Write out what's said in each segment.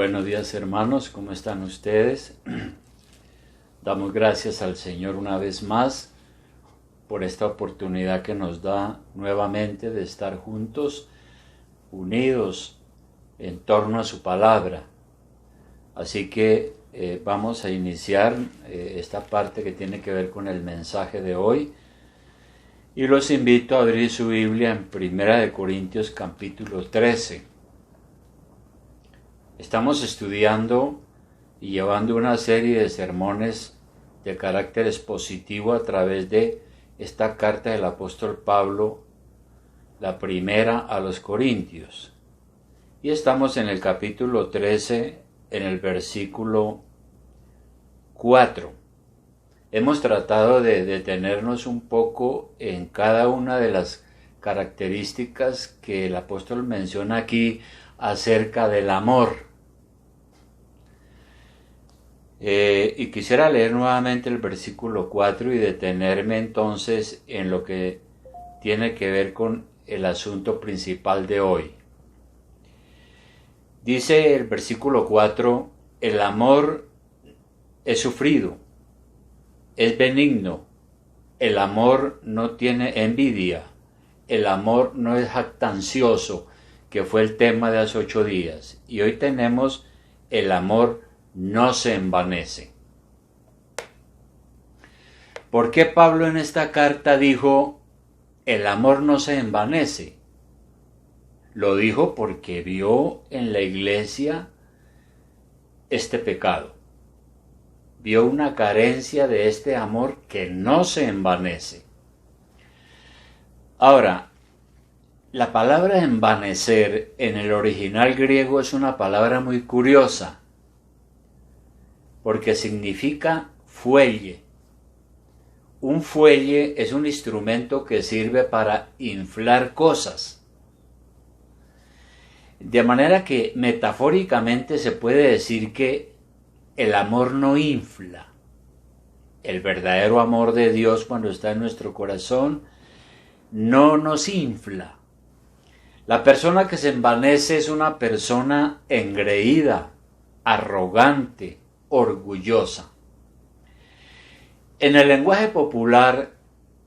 Buenos días, hermanos, ¿cómo están ustedes? Damos gracias al Señor una vez más por esta oportunidad que nos da nuevamente de estar juntos, unidos en torno a su palabra. Así que vamos a iniciar esta parte que tiene que ver con el mensaje de hoy. Y los invito a abrir su Biblia en 1 Corintios capítulo 13. Estamos estudiando y llevando una serie de sermones de carácter expositivo a través de esta carta del apóstol Pablo, la primera a los Corintios. Y estamos en el capítulo 13, en el versículo 4. Hemos tratado de detenernos un poco en cada una de las características que el apóstol menciona aquí acerca del amor. Y quisiera leer nuevamente el versículo 4 y detenerme entonces en lo que tiene que ver con el asunto principal de hoy. Dice el versículo 4, el amor es sufrido, es benigno, el amor no tiene envidia, el amor no es jactancioso, que fue el tema de hace 8 días. Y hoy tenemos el amor no se envanece. ¿Por qué Pablo en esta carta dijo el amor no se envanece? Lo dijo porque vio en la iglesia este pecado. Vio una carencia de este amor que no se envanece. Ahora, la palabra envanecer en el original griego es una palabra muy curiosa, porque significa fuelle. Un fuelle es un instrumento que sirve para inflar cosas. De manera que metafóricamente se puede decir que el amor no infla. El verdadero amor de Dios, cuando está en nuestro corazón, no nos infla. La persona que se envanece es una persona engreída, arrogante, orgullosa. En el lenguaje popular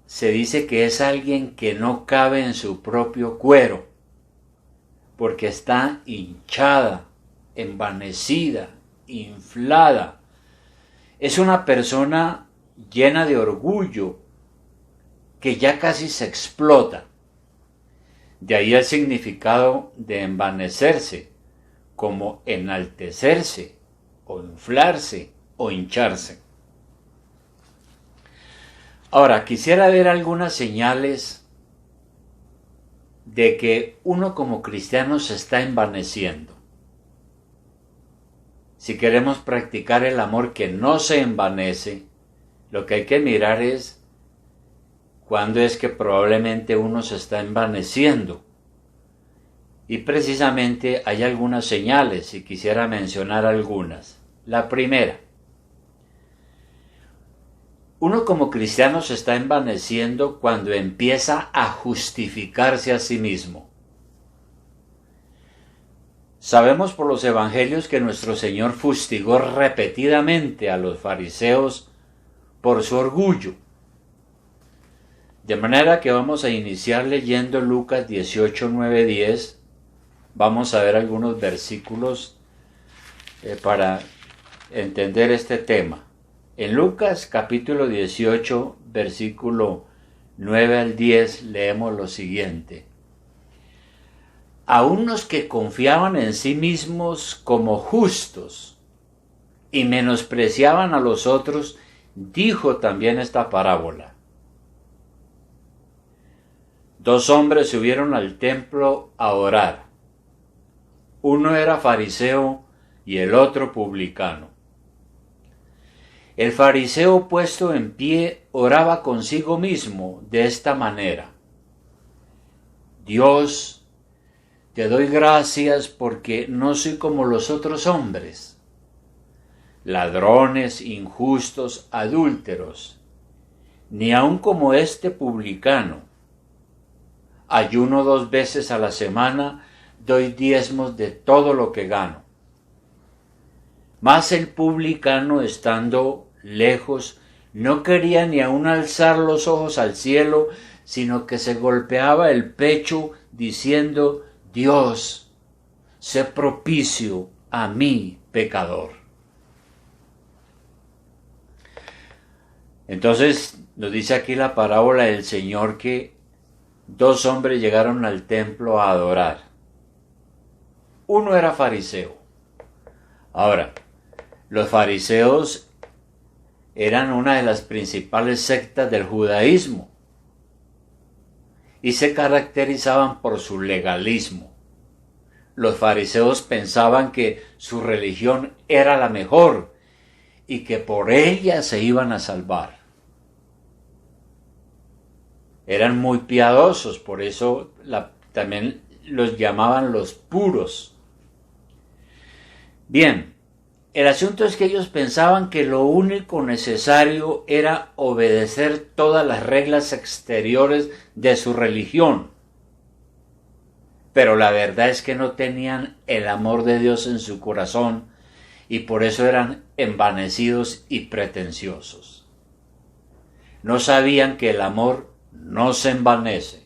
se dice que es alguien que no cabe en su propio cuero, porque está hinchada, envanecida, inflada. Es una persona llena de orgullo, que ya casi se explota. De ahí el significado de envanecerse, como enaltecerse, o inflarse, o hincharse. Ahora, quisiera ver algunas señales de que uno como cristiano se está envaneciendo. Si queremos practicar el amor que no se envanece, lo que hay que mirar es cuándo es que probablemente uno se está envaneciendo. Y precisamente hay algunas señales, y quisiera mencionar algunas. La primera, uno como cristiano se está envaneciendo cuando empieza a justificarse a sí mismo. Sabemos por los evangelios que nuestro Señor fustigó repetidamente a los fariseos por su orgullo. De manera que vamos a iniciar leyendo Lucas 18, 9, 10. Vamos a ver algunos versículos para entender este tema. En Lucas capítulo 18, versículo 9 al 10, leemos lo siguiente. A unos que confiaban en sí mismos como justos y menospreciaban a los otros, dijo también esta parábola. 2 hombres subieron al templo a orar. Uno era fariseo y el otro publicano. El fariseo, puesto en pie, oraba consigo mismo de esta manera. Dios, te doy gracias porque no soy como los otros hombres, ladrones, injustos, adúlteros, ni aun como este publicano. Ayuno 2 veces a la semana, doy diezmos de todo lo que gano. Mas el publicano, estando lejos, no quería ni aun alzar los ojos al cielo, sino que se golpeaba el pecho diciendo: Dios, sé propicio a mí, pecador. Entonces nos dice aquí la parábola del Señor que dos hombres llegaron al templo a adorar. Uno era fariseo. Ahora, los fariseos eran una de las principales sectas del judaísmo y se caracterizaban por su legalismo. Los fariseos pensaban que su religión era la mejor y que por ella se iban a salvar. Eran muy piadosos, por eso también los llamaban los puros. Bien, el asunto es que ellos pensaban que lo único necesario era obedecer todas las reglas exteriores de su religión. Pero la verdad es que no tenían el amor de Dios en su corazón y por eso eran envanecidos y pretenciosos. No sabían que el amor no se envanece,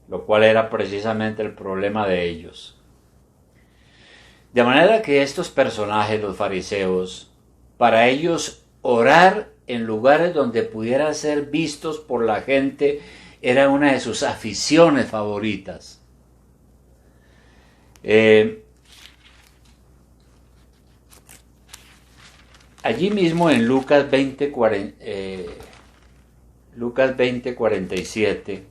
lo cual era precisamente el problema de ellos. De manera que estos personajes, los fariseos, para ellos orar en lugares donde pudieran ser vistos por la gente era una de sus aficiones favoritas. Allí mismo en Lucas 20:47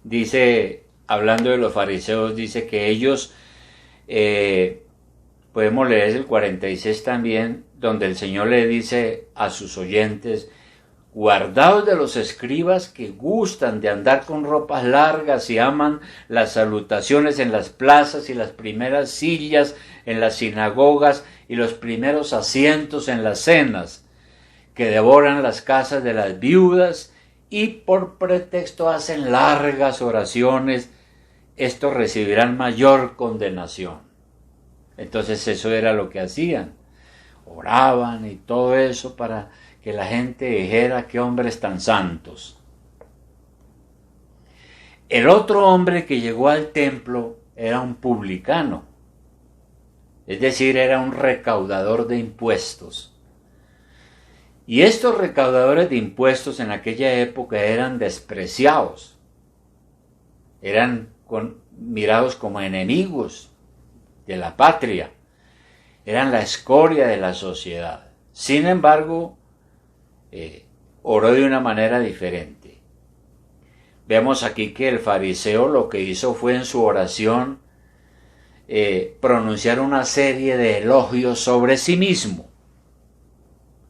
dice, hablando de los fariseos, dice que ellos, podemos leer el 46 también, donde el Señor le dice a sus oyentes: guardaos de los escribas que gustan de andar con ropas largas y aman las salutaciones en las plazas y las primeras sillas en las sinagogas y los primeros asientos en las cenas, que devoran las casas de las viudas y por pretexto hacen largas oraciones. Estos recibirán mayor condenación. Entonces eso era lo que hacían. Oraban y todo eso para que la gente dijera: qué hombres tan santos. El otro hombre que llegó al templo era un publicano, es decir, era un recaudador de impuestos. Y estos recaudadores de impuestos en aquella época eran despreciados, eran mirados como enemigos de la patria, eran la escoria de la sociedad. Sin embargo, oró de una manera diferente. Vemos aquí que el fariseo lo que hizo fue en su oración pronunciar una serie de elogios sobre sí mismo.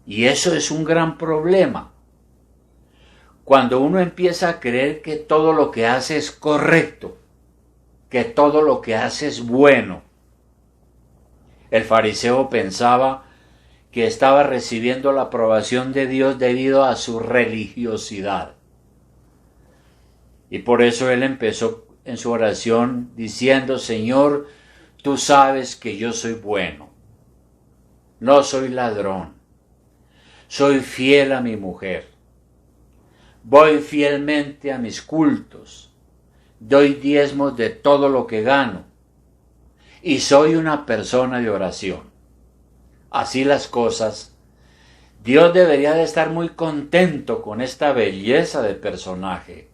Y eso es un gran problema. Cuando uno empieza a creer que todo lo que hace es correcto, que todo lo que hace es bueno. El fariseo pensaba que estaba recibiendo la aprobación de Dios debido a su religiosidad. Y por eso él empezó en su oración diciendo: Señor, tú sabes que yo soy bueno, no soy ladrón, soy fiel a mi mujer, voy fielmente a mis cultos, doy diezmos de todo lo que gano y soy una persona de oración. Así las cosas, Dios debería de estar muy contento con esta belleza de personaje.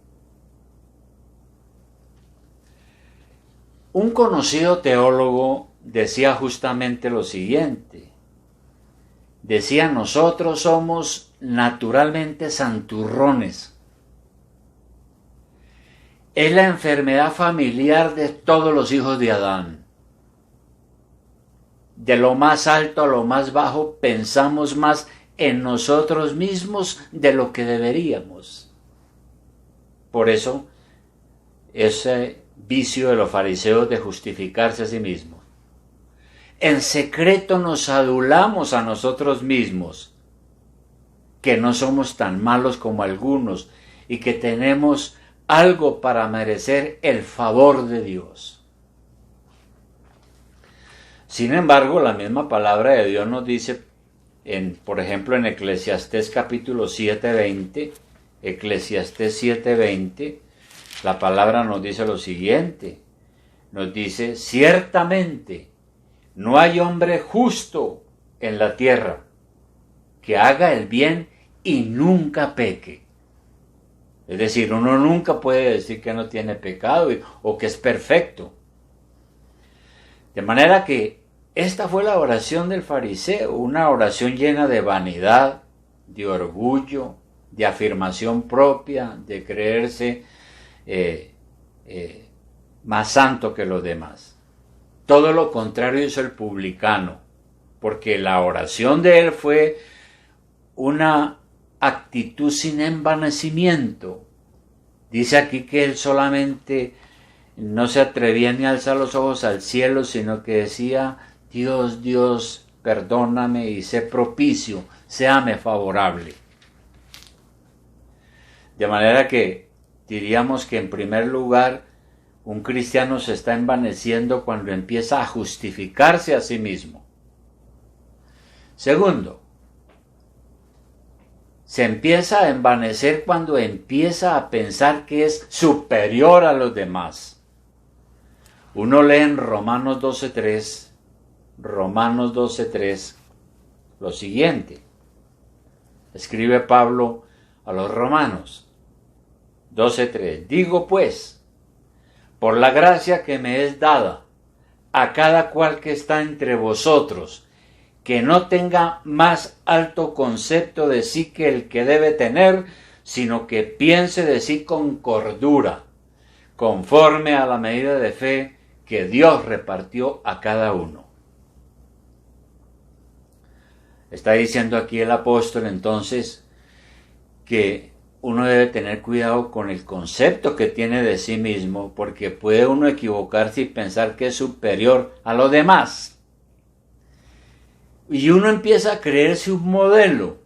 Un conocido teólogo decía justamente lo siguiente. Decía: nosotros somos naturalmente santurrones. Es la enfermedad familiar de todos los hijos de Adán. De lo más alto a lo más bajo pensamos más en nosotros mismos de lo que deberíamos. Por eso, ese vicio de los fariseos de justificarse a sí mismos. En secreto nos adulamos a nosotros mismos, que no somos tan malos como algunos y que tenemos algo para merecer el favor de Dios. Sin embargo, la misma palabra de Dios nos dice, por ejemplo, en Eclesiastés capítulo 7:20, Eclesiastés 7:20, la palabra nos dice lo siguiente, nos dice, ciertamente no hay hombre justo en la tierra que haga el bien y nunca peque. Es decir, uno nunca puede decir que no tiene pecado o que es perfecto. De manera que esta fue la oración del fariseo, una oración llena de vanidad, de orgullo, de afirmación propia, de creerse más santo que los demás. Todo lo contrario hizo el publicano, porque la oración de él fue una actitud sin envanecimiento. Dice aquí que él solamente no se atrevía ni a alzar los ojos al cielo, sino que decía, Dios, Dios, perdóname y sé propicio, séame favorable. De manera que diríamos que en primer lugar, un cristiano se está envaneciendo cuando empieza a justificarse a sí mismo. Segundo, se empieza a envanecer cuando empieza a pensar que es superior a los demás. Uno lee en Romanos 12:3, lo siguiente. Escribe Pablo a los Romanos 12:3. Digo pues, por la gracia que me es dada, a cada cual que está entre vosotros, que no tenga más alto concepto de sí que el que debe tener, sino que piense de sí con cordura, conforme a la medida de fe que Dios repartió a cada uno. Está diciendo aquí el apóstol entonces que uno debe tener cuidado con el concepto que tiene de sí mismo, porque puede uno equivocarse y pensar que es superior a los demás. Y uno empieza a creerse un modelo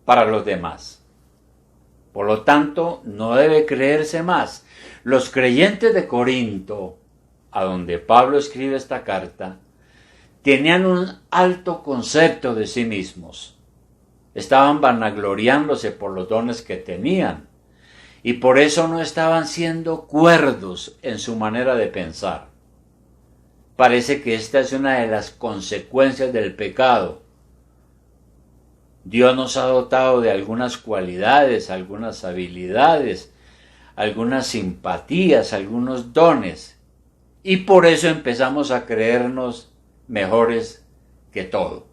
para los demás. Por lo tanto, no debe creerse más. Los creyentes de Corinto, a donde Pablo escribe esta carta, tenían un alto concepto de sí mismos. Estaban vanagloriándose por los dones que tenían y por eso no estaban siendo cuerdos en su manera de pensar. Parece que esta es una de las consecuencias del pecado. Dios nos ha dotado de algunas cualidades, algunas habilidades, algunas simpatías, algunos dones, y por eso empezamos a creernos mejores que todo.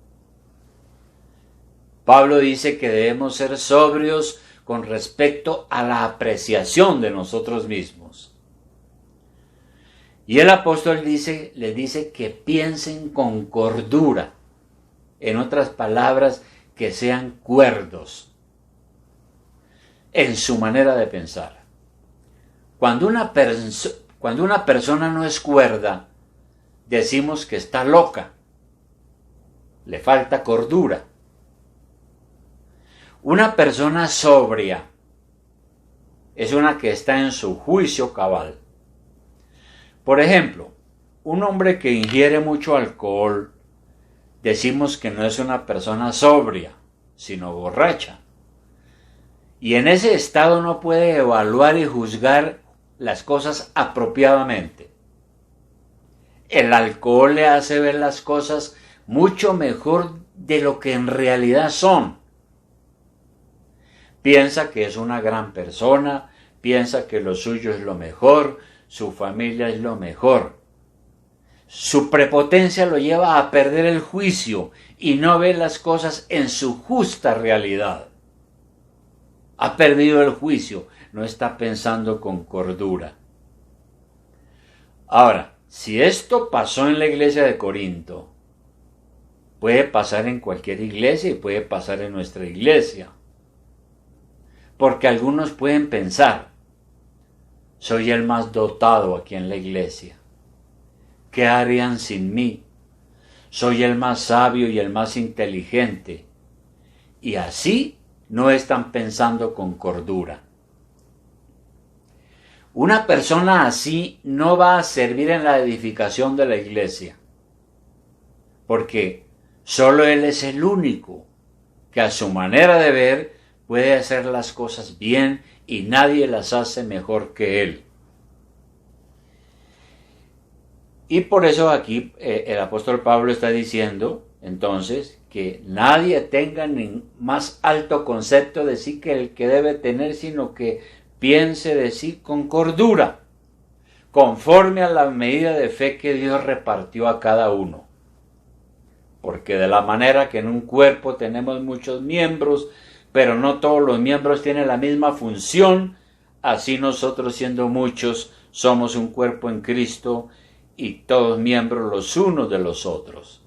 Pablo dice que debemos ser sobrios con respecto a la apreciación de nosotros mismos. Y el apóstol les dice que piensen con cordura. En otras palabras, que sean cuerdos en su manera de pensar. Cuando una persona no es cuerda, decimos que está loca, le falta cordura. Una persona sobria es una que está en su juicio cabal. Por ejemplo, un hombre que ingiere mucho alcohol, decimos que no es una persona sobria, sino borracha. Y en ese estado no puede evaluar y juzgar las cosas apropiadamente. El alcohol le hace ver las cosas mucho mejor de lo que en realidad son. Piensa que es una gran persona, piensa que lo suyo es lo mejor, su familia es lo mejor. Su prepotencia lo lleva a perder el juicio y no ve las cosas en su justa realidad. Ha perdido el juicio, no está pensando con cordura. Ahora, si esto pasó en la iglesia de Corinto, puede pasar en cualquier iglesia y puede pasar en nuestra iglesia. Porque algunos pueden pensar, soy el más dotado aquí en la iglesia. ¿Qué harían sin mí? Soy el más sabio y el más inteligente. Y así no están pensando con cordura. Una persona así no va a servir en la edificación de la iglesia, porque solo Él es el único que a su manera de ver puede hacer las cosas bien y nadie las hace mejor que Él. Y por eso aquí el apóstol Pablo está diciendo entonces que nadie tenga ni más alto concepto de sí que el que debe tener, sino que piense de sí con cordura, conforme a la medida de fe que Dios repartió a cada uno. Porque de la manera que en un cuerpo tenemos muchos miembros, pero no todos los miembros tienen la misma función, así nosotros, siendo muchos, somos un cuerpo en Cristo y todos miembros los unos de los otros.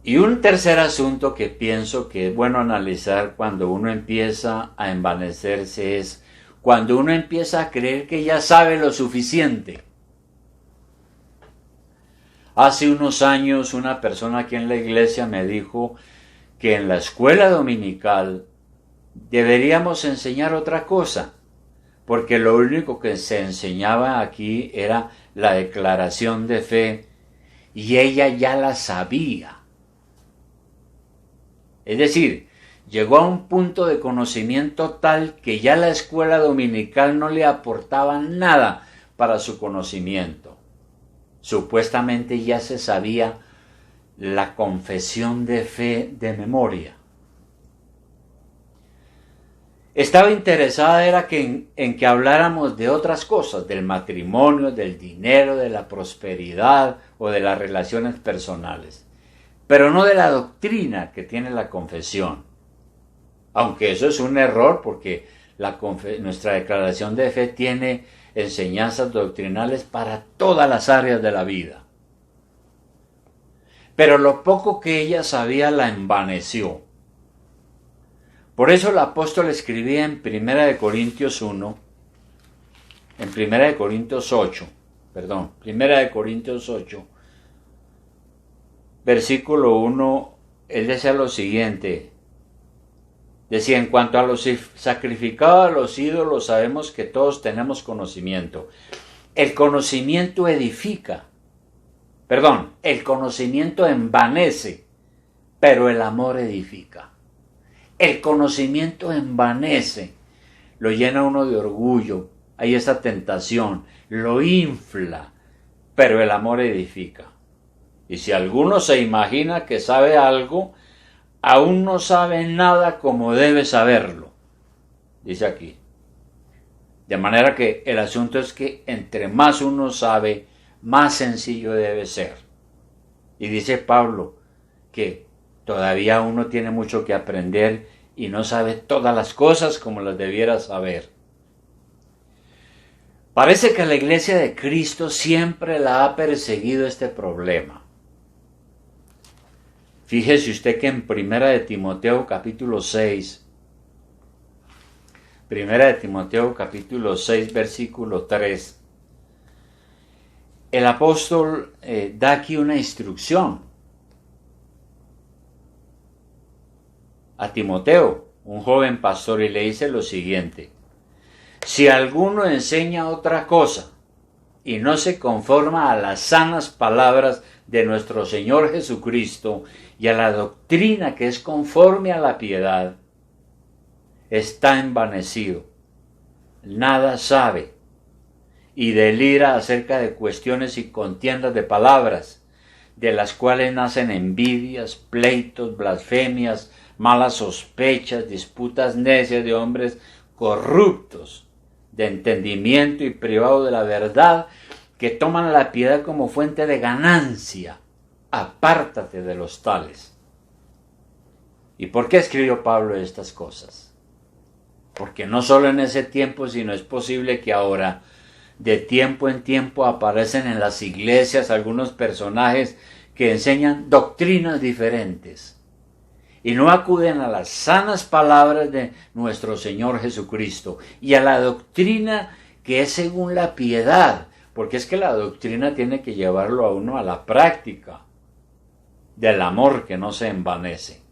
Y un tercer asunto que pienso que es bueno analizar cuando uno empieza a envanecerse es cuando uno empieza a creer que ya sabe lo suficiente. Hace unos años una persona aquí en la iglesia me dijo que en la escuela dominical deberíamos enseñar otra cosa, porque lo único que se enseñaba aquí era la declaración de fe y ella ya la sabía. Es decir, llegó a un punto de conocimiento tal que ya la escuela dominical no le aportaba nada para su conocimiento. Supuestamente ya se sabía la confesión de fe de memoria. Estaba interesada era en que habláramos de otras cosas, del matrimonio, del dinero, de la prosperidad o de las relaciones personales, pero no de la doctrina que tiene la confesión. Aunque eso es un error porque nuestra declaración de fe tiene enseñanzas doctrinales para todas las áreas de la vida. Pero lo poco que ella sabía la envaneció. Por eso el apóstol escribía en 1 Corintios 8, versículo 1, él decía lo siguiente. Decía, en cuanto a los sacrificados a los ídolos, sabemos que todos tenemos conocimiento. El conocimiento edifica. El conocimiento envanece, pero el amor edifica. El conocimiento envanece, lo llena uno de orgullo, hay esa tentación, lo infla, pero el amor edifica. Y si alguno se imagina que sabe algo, aún no sabe nada como debe saberlo, dice aquí. De manera que el asunto es que entre más uno sabe, más sencillo debe ser. Y dice Pablo que todavía uno tiene mucho que aprender y no sabe todas las cosas como las debiera saber. Parece que la iglesia de Cristo siempre la ha perseguido este problema. Fíjese usted que en 1 Timoteo capítulo 6, versículo 3, el apóstol da aquí una instrucción a Timoteo, un joven pastor, y le dice lo siguiente: si alguno enseña otra cosa y no se conforma a las sanas palabras de nuestro Señor Jesucristo y a la doctrina que es conforme a la piedad, está envanecido, nada sabe, y delira acerca de cuestiones y contiendas de palabras, de las cuales nacen envidias, pleitos, blasfemias, malas sospechas, disputas necias de hombres corruptos, de entendimiento y privados de la verdad, que toman la piedad como fuente de ganancia. Apártate de los tales. ¿Y por qué escribió Pablo estas cosas? Porque no solo en ese tiempo, sino es posible que ahora, de tiempo en tiempo, aparecen en las iglesias algunos personajes que enseñan doctrinas diferentes y no acuden a las sanas palabras de nuestro Señor Jesucristo y a la doctrina que es según la piedad, porque es que la doctrina tiene que llevarlo a uno a la práctica del amor que no se envanece.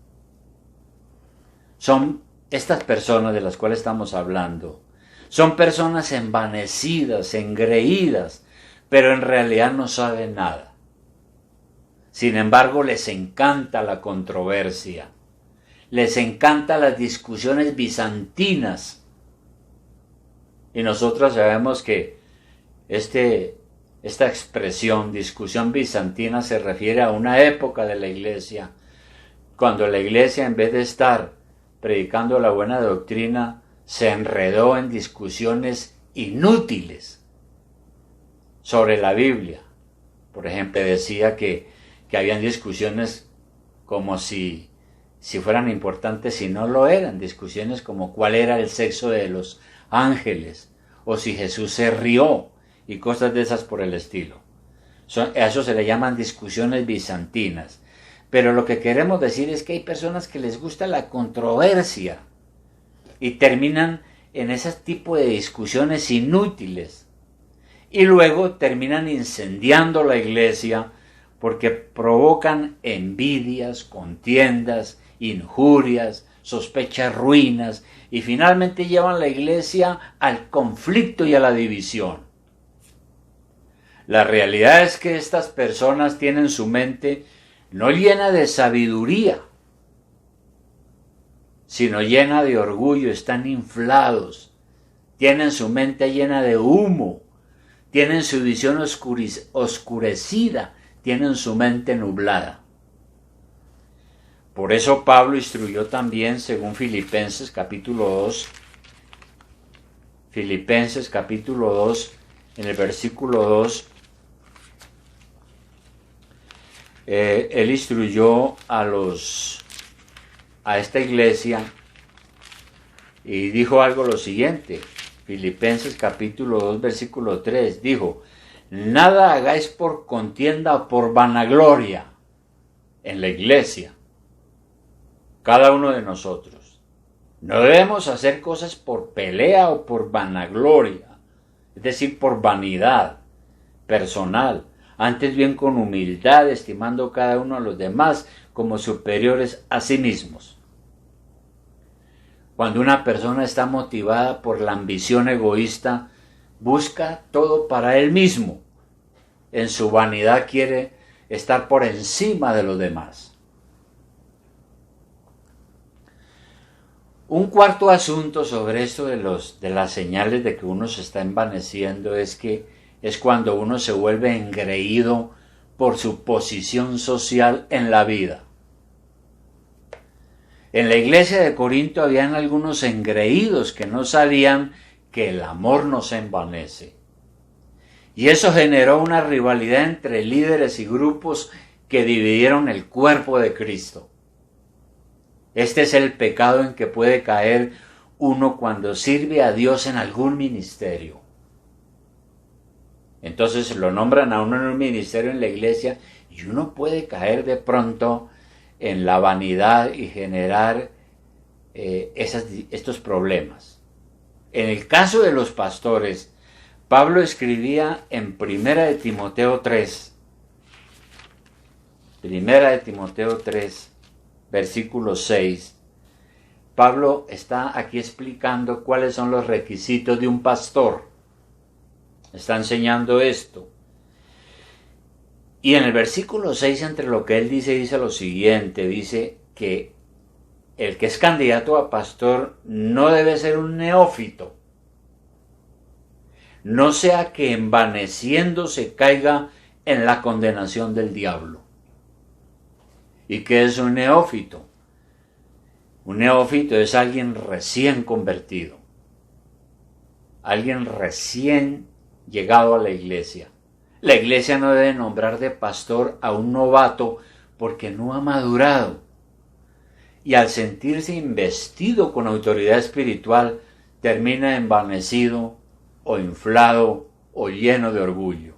Son estas personas de las cuales estamos hablando son personas envanecidas, engreídas, pero en realidad no saben nada. Sin embargo, les encanta la controversia, les encantan las discusiones bizantinas. Y nosotros sabemos que esta expresión, discusión bizantina, se refiere a una época de la iglesia, cuando la iglesia, en vez de estar predicando la buena doctrina, se enredó en discusiones inútiles sobre la Biblia. Por ejemplo, decía que habían discusiones como si fueran importantes y no lo eran, discusiones como cuál era el sexo de los ángeles, o si Jesús se rió, y cosas de esas por el estilo. A eso se le llaman discusiones bizantinas. Pero lo que queremos decir es que hay personas que les gusta la controversia y terminan en ese tipo de discusiones inútiles. Y luego terminan incendiando la iglesia porque provocan envidias, contiendas, injurias, sospechas, ruinas, y finalmente llevan la iglesia al conflicto y a la división. La realidad es que estas personas tienen su mente no llena de sabiduría, sino llena de orgullo, están inflados, tienen su mente llena de humo, tienen su visión oscurecida, tienen su mente nublada. Por eso Pablo instruyó también, según Filipenses capítulo 2, Filipenses capítulo 2, en el versículo 2, él instruyó a esta iglesia y dijo algo lo siguiente. Filipenses capítulo 2 versículo 3 dijo: nada hagáis por contienda o por vanagloria en la iglesia. Cada uno de nosotros no debemos hacer cosas por pelea o por vanagloria, es decir, por vanidad personal, antes bien con humildad, estimando cada uno a los demás como superiores a sí mismos. Cuando una persona está motivada por la ambición egoísta, busca todo para él mismo. En su vanidad quiere estar por encima de los demás. Un cuarto asunto sobre esto de las señales de que uno se está envaneciendo es cuando uno se vuelve engreído por su posición social en la vida. En la iglesia de Corinto habían algunos engreídos que no sabían que el amor no se envanece. Y eso generó una rivalidad entre líderes y grupos que dividieron el cuerpo de Cristo. Este es el pecado en que puede caer uno cuando sirve a Dios en algún ministerio. Entonces lo nombran a uno en un ministerio en la iglesia y uno puede caer de pronto en la vanidad y generar estos problemas. En el caso de los pastores, Pablo escribía en Primera de Timoteo 3, versículo 6, Pablo está aquí explicando cuáles son los requisitos de un pastor. Está enseñando esto. Y en el versículo 6, entre lo que él dice lo siguiente, dice que el que es candidato a pastor no debe ser un neófito, no sea que envaneciéndose caiga en la condenación del diablo. ¿Y qué es un neófito? Un neófito es alguien recién convertido, alguien recién llegado a la iglesia. La iglesia no debe nombrar de pastor a un novato porque no ha madurado. Y al sentirse investido con autoridad espiritual, termina envanecido o inflado o lleno de orgullo.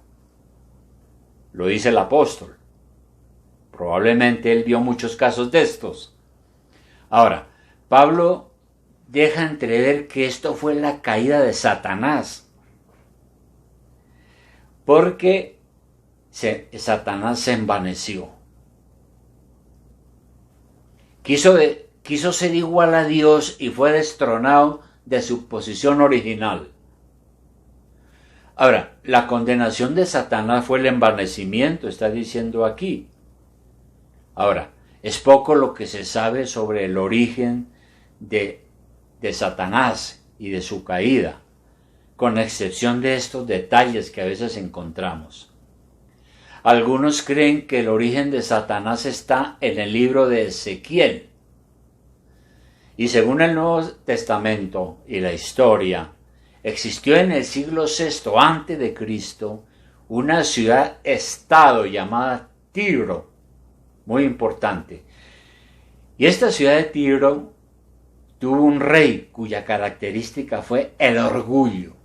Lo dice el apóstol. Probablemente él vio muchos casos de estos. Ahora, Pablo deja entrever que esto fue la caída de Satanás. Porque Satanás se envaneció. Quiso quiso ser igual a Dios y fue destronado de su posición original. Ahora, la condenación de Satanás fue el envanecimiento, está diciendo aquí. Ahora, es poco lo que se sabe sobre el origen de Satanás y de su caída, con excepción de estos detalles que a veces encontramos. Algunos creen que el origen de Satanás está en el libro de Ezequiel. Y según el Nuevo Testamento y la historia, existió en el siglo VI antes de Cristo una ciudad-estado llamada Tiro, muy importante. Y esta ciudad de Tiro tuvo un rey cuya característica fue el orgullo.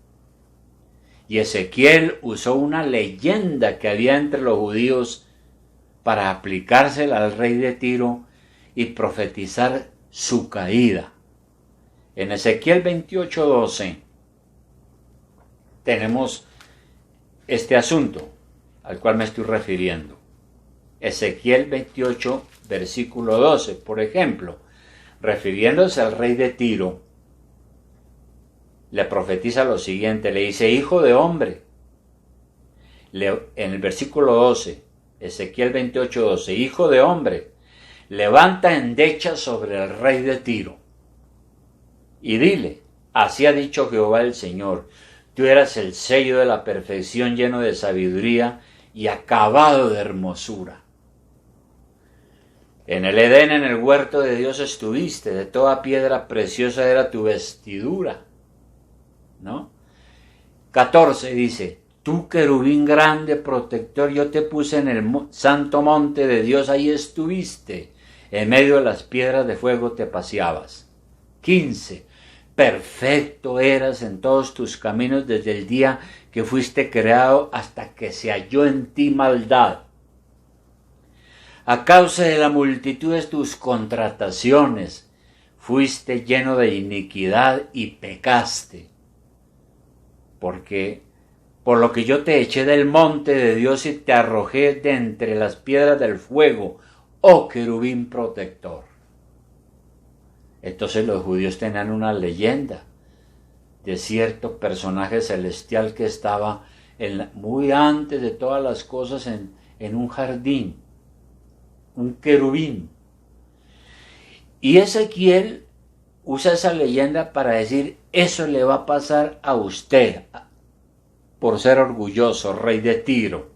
Y Ezequiel usó una leyenda que había entre los judíos para aplicársela al rey de Tiro y profetizar su caída. En Ezequiel 28:12 tenemos este asunto al cual me estoy refiriendo. Ezequiel 28, versículo 12, por ejemplo, refiriéndose al rey de Tiro, le profetiza lo siguiente, le dice, hijo de hombre, en el versículo 12, Ezequiel 28:12, hijo de hombre, levanta endecha sobre el rey de Tiro y dile, así ha dicho Jehová el Señor, tú eras el sello de la perfección lleno de sabiduría y acabado de hermosura. En el Edén, en el huerto de Dios estuviste, de toda piedra preciosa era tu vestidura. ¿No? 14 dice, tú querubín grande, protector, yo te puse en el santo monte de Dios, ahí estuviste, en medio de las piedras de fuego te paseabas. 15, perfecto eras en todos tus caminos desde el día que fuiste creado hasta que se halló en ti maldad. A causa de la multitud de tus contrataciones, fuiste lleno de iniquidad y pecaste. Porque por lo que yo te eché del monte de Dios y te arrojé de entre las piedras del fuego, oh querubín protector. Entonces los judíos tenían una leyenda de cierto personaje celestial que estaba muy antes de todas las cosas en un jardín, un querubín. Y Ezequiel usa esa leyenda para decir, eso le va a pasar a usted por ser orgulloso, rey de Tiro.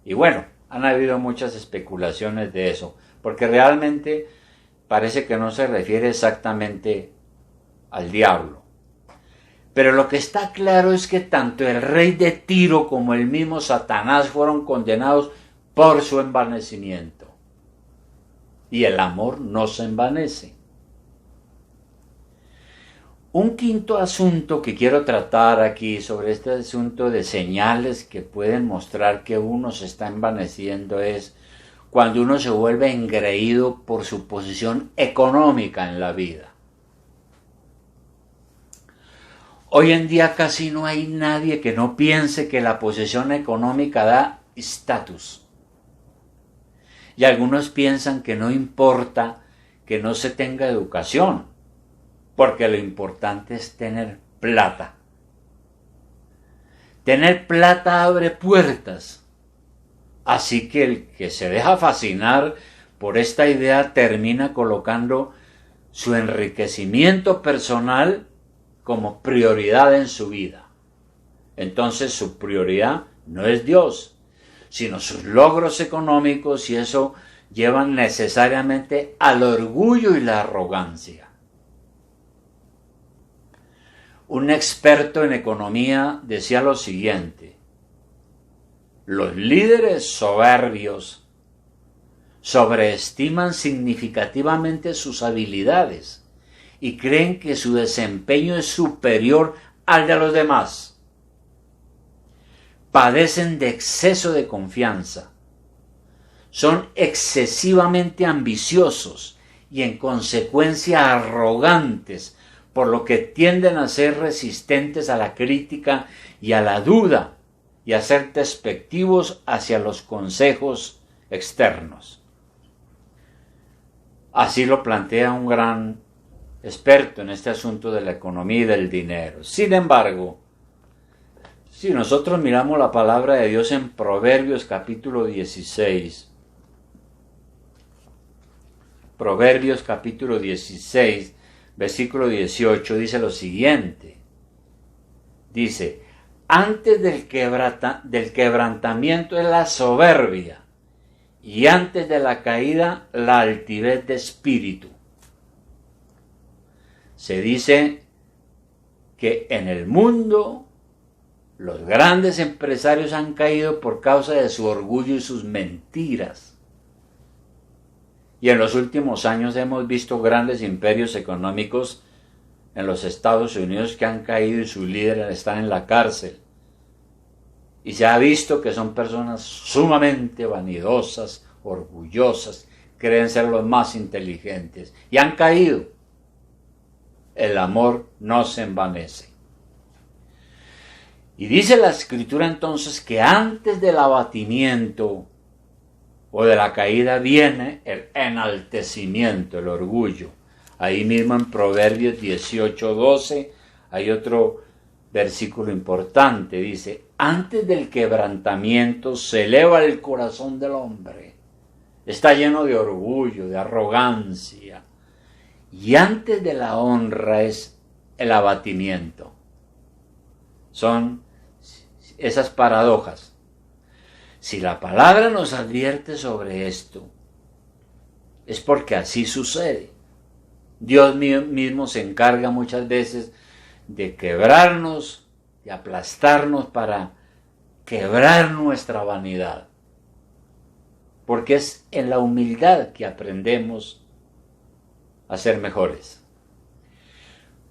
Y bueno, han habido muchas especulaciones de eso, porque realmente parece que no se refiere exactamente al diablo. Pero lo que está claro es que tanto el rey de Tiro como el mismo Satanás fueron condenados por su envanecimiento. Y el amor no se envanece. Un quinto asunto que quiero tratar aquí sobre este asunto de señales que pueden mostrar que uno se está envaneciendo es cuando uno se vuelve engreído por su posición económica en la vida. Hoy en día casi no hay nadie que no piense que la posición económica da estatus. Y algunos piensan que no importa que no se tenga educación, porque lo importante es tener plata. Tener plata abre puertas. Así que el que se deja fascinar por esta idea termina colocando su enriquecimiento personal como prioridad en su vida. Entonces su prioridad no es Dios, sino sus logros económicos, y eso lleva necesariamente al orgullo y la arrogancia. Un experto en economía decía lo siguiente: los líderes soberbios sobreestiman significativamente sus habilidades y creen que su desempeño es superior al de los demás. Padecen de exceso de confianza. Son excesivamente ambiciosos y en consecuencia arrogantes, por lo que tienden a ser resistentes a la crítica y a la duda y a ser despectivos hacia los consejos externos. Así lo plantea un gran experto en este asunto de la economía y del dinero. Sin embargo, si nosotros miramos la palabra de Dios en Proverbios capítulo 16, Proverbios capítulo 16, versículo 18, dice lo siguiente. Dice, antes del quebrantamiento es la soberbia, y antes de la caída la altivez de espíritu. Se dice que en el mundo los grandes empresarios han caído por causa de su orgullo y sus mentiras. Y en los últimos años hemos visto grandes imperios económicos en los Estados Unidos que han caído y sus líderes están en la cárcel. Y se ha visto que son personas sumamente vanidosas, orgullosas, creen ser los más inteligentes y han caído. El amor no se envanece. Y dice la Escritura entonces que antes del abatimiento o de la caída viene el enaltecimiento, el orgullo. Ahí mismo en Proverbios 18:12 hay otro versículo importante. Dice, antes del quebrantamiento se eleva el corazón del hombre. Está lleno de orgullo, de arrogancia. Y antes de la honra es el abatimiento. Son esas paradojas. Si la palabra nos advierte sobre esto, es porque así sucede. Dios mismo se encarga muchas veces de quebrarnos, de aplastarnos para quebrar nuestra vanidad. Porque es en la humildad que aprendemos a ser mejores.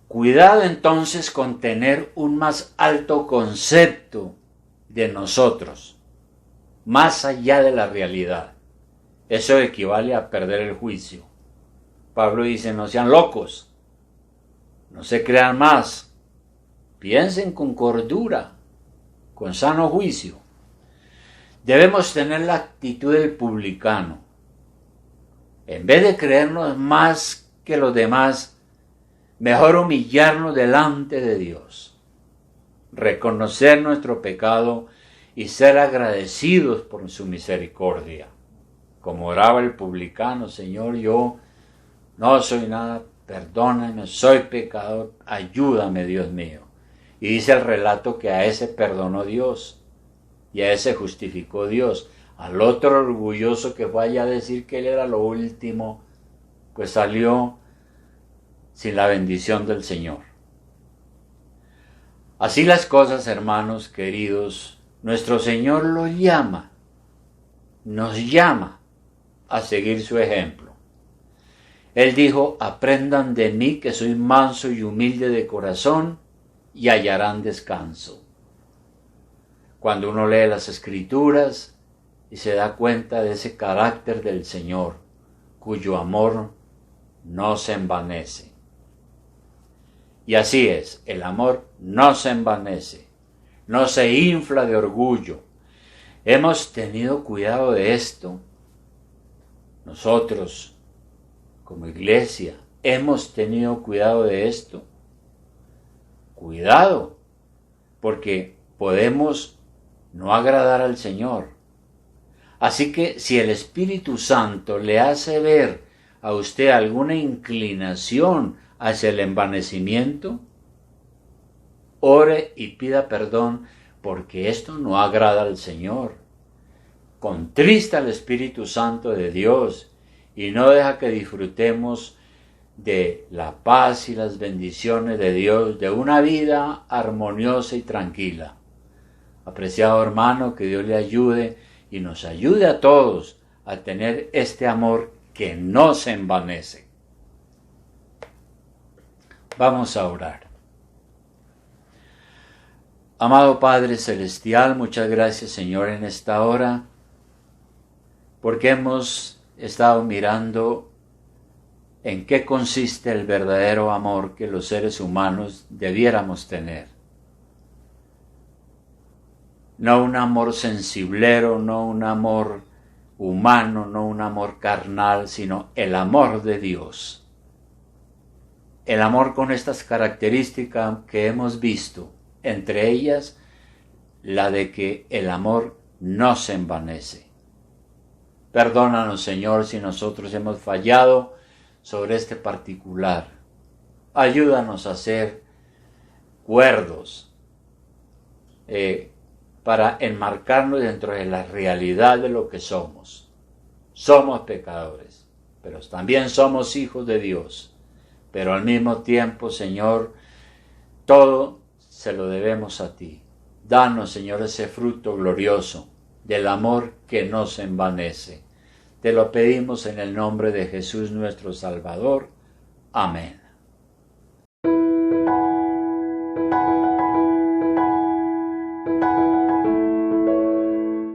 Cuidado entonces con tener un más alto concepto de nosotros, más allá de la realidad. Eso equivale a perder el juicio. Pablo dice, no sean locos, no se crean más, piensen con cordura, con sano juicio. Debemos tener la actitud del publicano. En vez de creernos más que los demás, mejor humillarnos delante de Dios, reconocer nuestro pecado y ser agradecidos por su misericordia. Como oraba el publicano, Señor, yo no soy nada, perdóname, soy pecador, ayúdame, Dios mío. Y dice el relato que a ese perdonó Dios y a ese justificó Dios. Al otro orgulloso que fue allá a decir que él era lo último, pues salió sin la bendición del Señor. Así las cosas, hermanos queridos, nuestro Señor nos llama a seguir su ejemplo. Él dijo, aprendan de mí que soy manso y humilde de corazón y hallarán descanso. Cuando uno lee las Escrituras y se da cuenta de ese carácter del Señor, cuyo amor no se envanece. Y así es, el amor no se envanece, no se infla de orgullo. Hemos tenido cuidado de esto. Nosotros, como iglesia, hemos tenido cuidado de esto. Cuidado, porque podemos no agradar al Señor. Así que si el Espíritu Santo le hace ver a usted alguna inclinación hacia el envanecimiento, ore y pida perdón, porque esto no agrada al Señor. Contrista al Espíritu Santo de Dios y no deja que disfrutemos de la paz y las bendiciones de Dios, de una vida armoniosa y tranquila. Apreciado hermano, que Dios le ayude y nos ayude a todos a tener este amor que no se envanece. Vamos a orar. Amado Padre Celestial, muchas gracias, Señor, en esta hora, porque hemos estado mirando en qué consiste el verdadero amor que los seres humanos debiéramos tener. No un amor sensiblero, no un amor humano, no un amor carnal, sino el amor de Dios. El amor con estas características que hemos visto, entre ellas la de que el amor no se envanece. Perdónanos, Señor, si nosotros hemos fallado sobre este particular. Ayúdanos a ser cuerdos para enmarcarnos dentro de la realidad de lo que somos. Somos pecadores, pero también somos hijos de Dios. Pero al mismo tiempo, Señor, todo se lo debemos a ti. Danos, Señor, ese fruto glorioso del amor que no se envanece. Te lo pedimos en el nombre de Jesús nuestro Salvador. Amén.